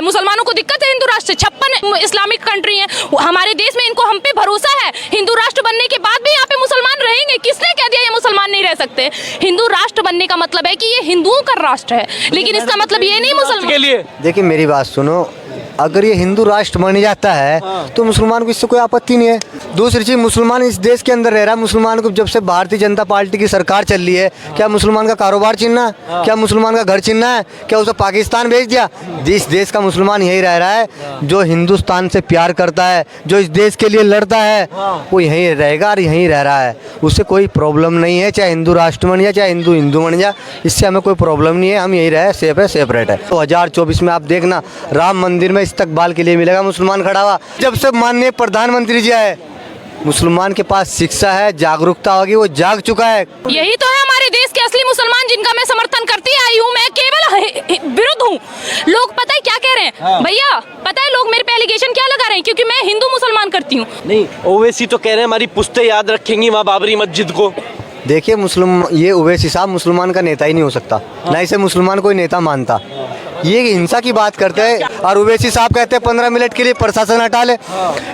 है? मुसलमानों को दिक्कत है हिंदू राष्ट्र से? 56 इस्लामिक कंट्री है हमारे देश में, इनको हम पे भरोसा है। हिंदू राष्ट्र बनने के बाद भी यहाँ पे मुसलमान रहेंगे? किसने कह दिया ये मुसलमान नहीं रह सकते? हिंदू राष्ट्र बनने का मतलब है कि ये हिंदुओं का राष्ट्र है, लेकिन इसका मतलब ये नहीं मुसलमान के लिए। देखिए मेरी बात सुनो, अगर ये हिंदू राष्ट्र बन जाता है तो मुसलमान को इससे कोई आपत्ति नहीं है। दूसरी चीज, मुसलमान इस देश के अंदर रह रहा है, मुसलमान को जब से भारतीय जनता पार्टी की सरकार चल रही है, क्या मुसलमान का कारोबार छीनना है? क्या मुसलमान का घर छीनना है? क्या उसे पाकिस्तान भेज दिया? इस देश का मुसलमान यही रह रहा है जो हिंदुस्तान से प्यार करता है, जो इस देश के लिए लड़ता है, वो यहीं रहेगा और यहीं रह रहा है। उससे कोई प्रॉब्लम नहीं है, चाहे हिंदू राष्ट्र बन जाए, चाहे हिंदू बन जाए, इससे हमें कोई प्रॉब्लम नहीं है। हम यही रहे, सेफ है, सेपरेट है। 2024 में आप देखना, राम मंदिर में इस्तकबाल के लिए मिलेगा मुसलमान खड़ा हुआ। जब से माननीय प्रधानमंत्री जी आए, मुसलमान के पास शिक्षा है, जागरूकता होगी, वो जाग चुका है। यही तो है हमारे देश के असली मुसलमान, जिनका मैं समर्थन करती आई हूँ। मैं केवल विरुद्ध हूँ। लोग पता है क्या कह रहे हैं भैया? पता है लोग मेरे पे एलिगेशन क्या लगा रहे हैं? क्योंकि मैं हिंदू मुसलमान करती हूँ। नहीं, ओवैसी तो कह रहे हैं हमारी पुश्ते याद रखेंगी वहाँ बाबरी मस्जिद को। देखिए ये ओवैसी साहब मुसलमान का नेता ही नहीं हो सकता, ना इसे मुसलमान कोई नेता मानता। ये हिंसा की बात करते हैं और ओवैसी साहब कहते हैं 15 मिनट के लिए प्रशासन हटा ले।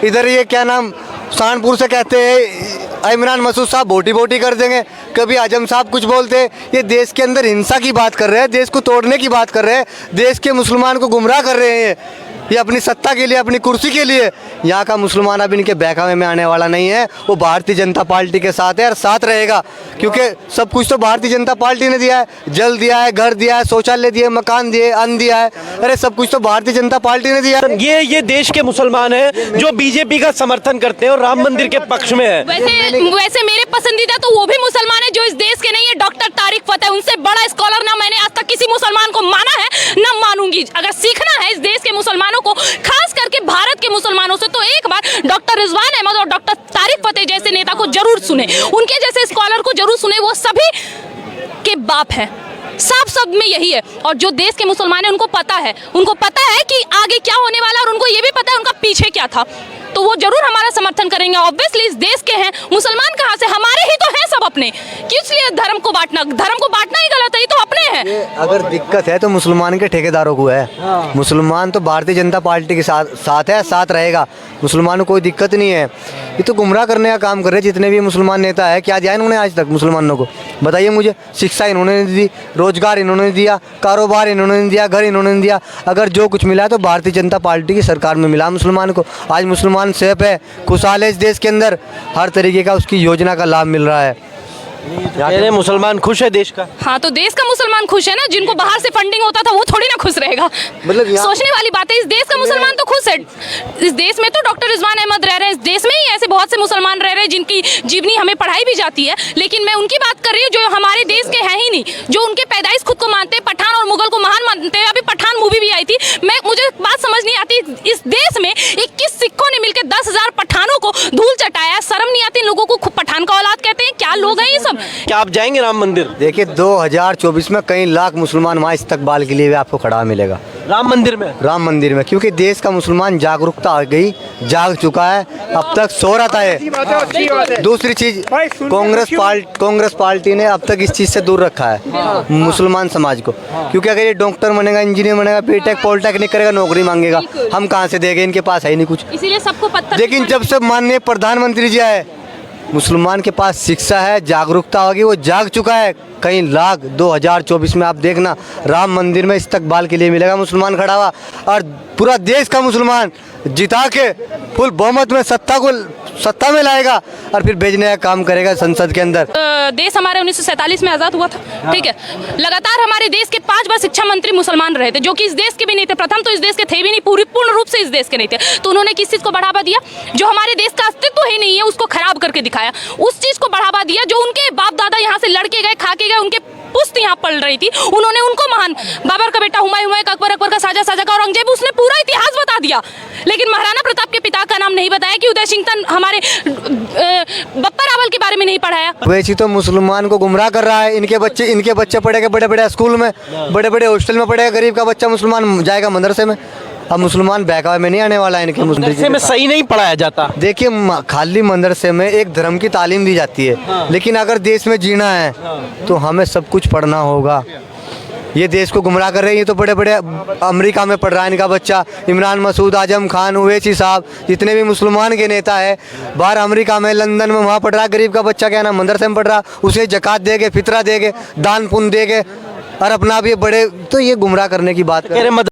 इधर ये क्या नाम सहारनपुर से कहते हैं इमरान मसूद साहब बोटी बोटी कर देंगे, कभी आजम साहब कुछ बोलते हैं। ये देश के अंदर हिंसा की बात कर रहे हैं, देश को तोड़ने की बात कर रहे हैं, देश के मुसलमान को गुमराह कर रहे हैं। ये अपनी सत्ता के लिए, अपनी कुर्सी के लिए। यहाँ का मुसलमान अब इनके बहकावे में आने वाला नहीं है। वो भारतीय जनता पार्टी के साथ है और साथ रहेगा, क्योंकि सब कुछ तो भारतीय जनता पार्टी ने दिया है। जल दिया है, घर दिया है, शौचालय दिए, मकान दिए, अन्न दिया है। अरे सब कुछ तो भारतीय जनता पार्टी ने दिया है। ये देश के मुसलमान हैं जो बीजेपी का समर्थन करते हैं और राम मंदिर के पक्ष में है। वैसे मेरे पसंदीदा तो वो भी मुसलमान है जो इस देश के नहीं है, डॉक्टर तारिक फतेह। उनसे बड़ा स्कॉलर ना मैंने आज तक किसी मुसलमान को माना है, ना मानूंगी। अगर सीखना है इस देश के मुसलमानों को, खास करके भारत के मुसलमानों से, तो एक बार डॉक्टर रिजवान अहमद और डॉक्टर तारिक फतेह जैसे नेता को जरूर सुने, उनके जैसे स्कॉलर को जरूर सुने। वो सभी के बाप हैं, साफ शब्द में यही है। और जो देश के मुसलमान हैं उनको पता है कि आगे क्या होने वाला, और उनको ये भी पता है उनका पीछे क्या था। तो वो जरूर हमारा समर्थन करेंगे। ऑब्वियसली इस देश के हैं, मुसलमान कहाँ से, हमारे ही तो हैं सब अपने। किस लिए धर्म को बांटना ही गलत है, ये तो अपने हैं। अगर दिक्कत है तो मुसलमान के ठेकेदारों को है। मुसलमान तो भारतीय जनता पार्टी के साथ है, साथ रहेगा। मुसलमानों को कोई दिक्कत नहीं है। ये तो गुमराह करने का काम कर रहे हैं जितने भी मुसलमान नेता है। क्या दिया इन्होंने आज तक मुसलमानों को? बताइए मुझे। शिक्षा इन्होंने दी, रोजगार इन्होंने दिया, कारोबार इन्होंने दिया, घर इन्होंने दिया। अगर जो कुछ मिला है तो भारतीय जनता पार्टी की सरकार में मिला मुसलमान को। आज मुसलमान सेफ है, खुशहाल है। इस देश के अंदर हर तरीके का उसकी योजना का लाभ मिल रहा है। मुसलमान खुश है देश का? हाँ, तो देश का मुसलमान खुश है ना। जिनको बाहर से फंडिंग होता था वो थोड़ी ना खुश रहेगा। मतलब सोचने वाली बात है। इस देश का मुसलमान तो खुश है। इस देश में तो डॉक्टर रिजवान अहमद रह रहे हैं, इस देश में ही ऐसे बहुत से मुसलमान रह रहे हैं जिनकी जीवनी हमें पढ़ाई भी जाती है। लेकिन मैं उनकी बात कर रही हूँ जो हमारे देश के हैं ही नहीं, जो उनके पैदाइश खुद को मानते हैं, पठान और मुगल को महान मानते हैं। अभी पठान मूवी भी आई थी। मुझे बात समझ नहीं आती, इस देश में 21 सिखों ने मिलकर 10,000 पठानों को धूल चटाया। शर्म नहीं आती? लोगों को पठान का औलाद कहते हैं। क्या लोग हैं ये सब? क्या आप जाएंगे राम मंदिर? देखिए 2024 में कई लाख मुसलमान वहाँ इस्तकबाल के लिए भी आपको खड़ा मिलेगा राम मंदिर में, क्योंकि देश का मुसलमान जागरूकता आ गई, जाग चुका है। अब तक सो रहा था। दूसरी चीज, कांग्रेस पार्टी ने अब तक इस चीज से दूर रखा है मुसलमान समाज को, क्योंकि अगर ये डॉक्टर बनेगा, इंजीनियर बनेगा, बीटेक पॉलिटेक्निक करेगा, नौकरी मांगेगा, हम कहाँ से देंगे? इनके पास है ही नहीं कुछ। इसीलिए सबको पत्थर। लेकिन जब से माननीय प्रधानमंत्री जी आए, मुसलमान के पास शिक्षा है, जागरूकता होगी, वो जाग चुका है। कई लाख 2024 में आप देखना, राम मंदिर में इस्तकबाल के लिए मिलेगा मुसलमान खड़ा हुआ, और पूरा देश का मुसलमान जिता के फुल बहुमत में सत्ता में लाएगा और फिर भेजने का काम करेगा संसद के अंदर। देश हमारे 1947 में आज़ाद हुआ था, ठीक है। लगातार हमारे देश के 5 बार शिक्षा मंत्री मुसलमान रहे थे, जो कि इस देश के भी नहीं थे। प्रथम तो इस देश के थे भी नहीं, पूर्ण रूप से इस देश के नहीं थे। तो उन्होंने किस चीज़ को बढ़ावा दिया? जो हमारे देश का अस्तित्व ही नहीं है उसको खराब करके दिखाया। उस चीज़ को बढ़ावा दिया जो उनके बाप दादा यहाँ से लड़के गए, खा के गए, उनके पुश्त यहाँ पल रही थी। उन्होंने उनको महान, बाबर का बेटा हुमायूं का, अकबर का साजा का औरंगजेब, उसने पूरा इतिहास बता दिया। लेकिन महाराणा प्रताप के पिता का नाम नहीं बताया कि उदय सिंह हमारे बप्पा रावल के बारे में नहीं पढ़ाया। वैसे तो मुसलमान को गुमराह कर रहा है। इनके बच्चे पढ़ेगा बड़े स्कूल में, बड़े हॉस्टल में पढ़ेगा। गरीब का बच्चा मुसलमान जाएगा मदरसे में। अब मुसलमान बहकावे में नहीं आने वाला है। इनके मदरसे में सही नहीं पढ़ाया जाता। देखिए खाली मदरसे में एक धर्म की तालीम दी जाती है, लेकिन अगर देश में जीना है तो हमें सब कुछ पढ़ना होगा। ये देश को गुमराह कर रहे हैं। ये तो बड़े बड़े अमेरिका में पढ़ रहा है इनका बच्चा, इमरान मसूद, आजम खान, ओवैसी साहब, जितने भी मुसलमान के नेता है बाहर अमेरिका में, लंदन में, वहाँ पढ़ रहा है। गरीब का बच्चा क्या नाम मदरसे में पढ़ रहा, उसे जक़ात देके, फितरा देके, दान पुण्य देके और अपना भी बड़े, तो ये गुमराह करने की बात कह रहे